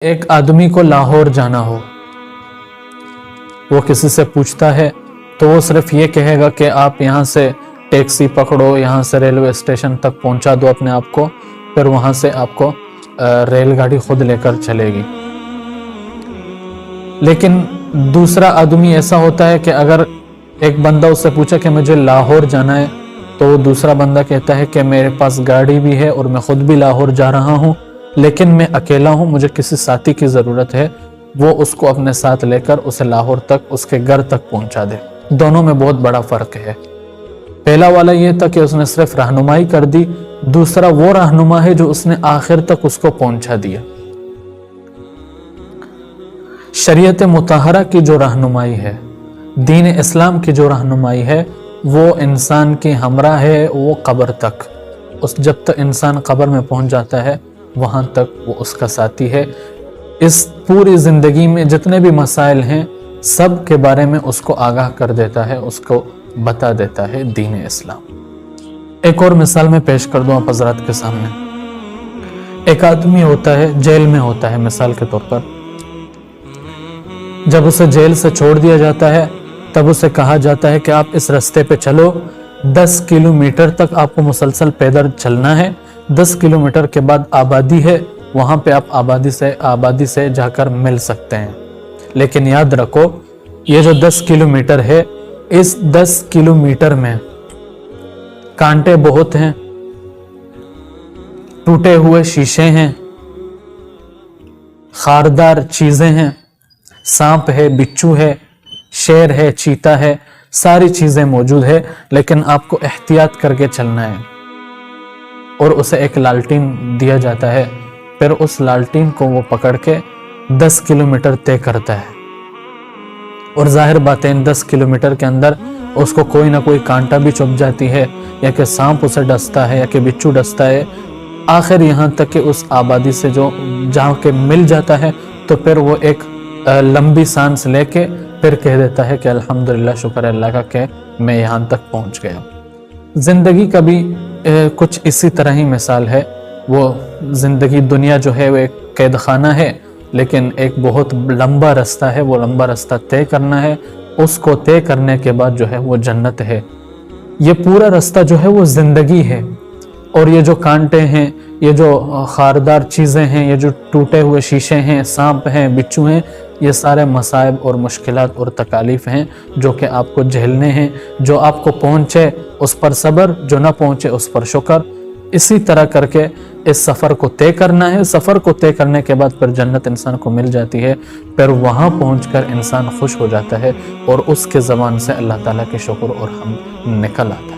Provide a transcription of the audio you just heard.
ایک آدمی کو لاہور جانا ہو، وہ کسی سے پوچھتا ہے تو وہ صرف یہ کہے گا کہ آپ یہاں سے ٹیکسی پکڑو، یہاں سے ریلوے اسٹیشن تک پہنچا دو اپنے آپ کو، پھر وہاں سے آپ کو ریل گاڑی خود لے کر چلے گی۔ لیکن دوسرا آدمی ایسا ہوتا ہے کہ اگر ایک بندہ اس سے پوچھا کہ مجھے لاہور جانا ہے تو وہ دوسرا بندہ کہتا ہے کہ میرے پاس گاڑی بھی ہے اور میں خود بھی لاہور جا رہا ہوں، لیکن میں اکیلا ہوں، مجھے کسی ساتھی کی ضرورت ہے، وہ اس کو اپنے ساتھ لے کر اسے لاہور تک، اس کے گھر تک پہنچا دے۔ دونوں میں بہت بڑا فرق ہے۔ پہلا والا یہ تھا کہ اس نے صرف رہنمائی کر دی، دوسرا وہ رہنما ہے جو اس نے آخر تک اس کو پہنچا دیا۔ شریعت مطہرہ کی جو رہنمائی ہے، دین اسلام کی جو رہنمائی ہے، وہ انسان کی ہمراہ ہے وہ قبر تک۔ جب تک انسان قبر میں پہنچ جاتا ہے وہاں تک وہ اس کا ساتھی ہے۔ اس پوری زندگی میں جتنے بھی مسائل ہیں سب کے بارے میں اس کو آگاہ کر دیتا ہے، اس کو بتا دیتا ہے دین اسلام۔ ایک اور مثال میں پیش کر دوں آپ حضرات کے سامنے۔ ایک آدمی ہوتا ہے، جیل میں ہوتا ہے مثال کے طور پر۔ جب اسے جیل سے چھوڑ دیا جاتا ہے تب اسے کہا جاتا ہے کہ آپ اس رستے پہ چلو، 10 کلومیٹر تک آپ کو مسلسل پیدل چلنا ہے، 10 کلومیٹر کے بعد آبادی ہے، وہاں پہ آپ آبادی سے جا کر مل سکتے ہیں۔ لیکن یاد رکھو یہ جو 10 کلومیٹر ہے، اس 10 کلومیٹر میں کانٹے بہت ہیں، ٹوٹے ہوئے شیشے ہیں، خاردار چیزیں ہیں، سانپ ہے، بچھو ہے، شیر ہے، چیتا ہے، ساری چیزیں موجود ہے، لیکن آپ کو احتیاط کر کے چلنا ہے۔ اور اسے ایک لالٹین دیا جاتا ہے، پھر اس لالٹین کو وہ پکڑ کے 10 کلومیٹر طے کرتا ہے۔ اور ظاہر بات ہے 10 کلومیٹر کے اندر اس کو کوئی نہ کوئی کانٹا بھی چپ جاتی ہے، یا کہ سانپ اسے ڈستا ہے، یا کہ بچھو ڈستا ہے، آخر یہاں تک کہ اس آبادی سے جو جہاں کے مل جاتا ہے تو پھر وہ ایک لمبی سانس لے کے پھر کہہ دیتا ہے کہ الحمدللہ، شکر اللہ کا کہ میں یہاں تک پہنچ گیا۔ زندگی کا بھی کچھ اسی طرح ہی مثال ہے۔ وہ زندگی، دنیا جو ہے وہ ایک قید خانہ ہے، لیکن ایک بہت لمبا رستہ ہے، وہ لمبا رستہ طے کرنا ہے، اس کو طے کرنے کے بعد جو ہے وہ جنت ہے۔ یہ پورا رستہ جو ہے وہ زندگی ہے، اور یہ جو کانٹے ہیں، یہ جو خاردار چیزیں ہیں، یہ جو ٹوٹے ہوئے شیشے ہیں، سانپ ہیں، بچھو ہیں، یہ سارے مصائب اور مشکلات اور تکالیف ہیں جو کہ آپ کو جھیلنے ہیں۔ جو آپ کو پہنچے اس پر صبر، جو نہ پہنچے اس پر شکر۔ اسی طرح کر کے اس سفر کو طے کرنا ہے۔ سفر کو طے کرنے کے بعد پھر جنت انسان کو مل جاتی ہے، پھر وہاں پہنچ کر انسان خوش ہو جاتا ہے اور اس کے زبان سے اللہ تعالیٰ کے شکر اور حمد نکل آتا ہے۔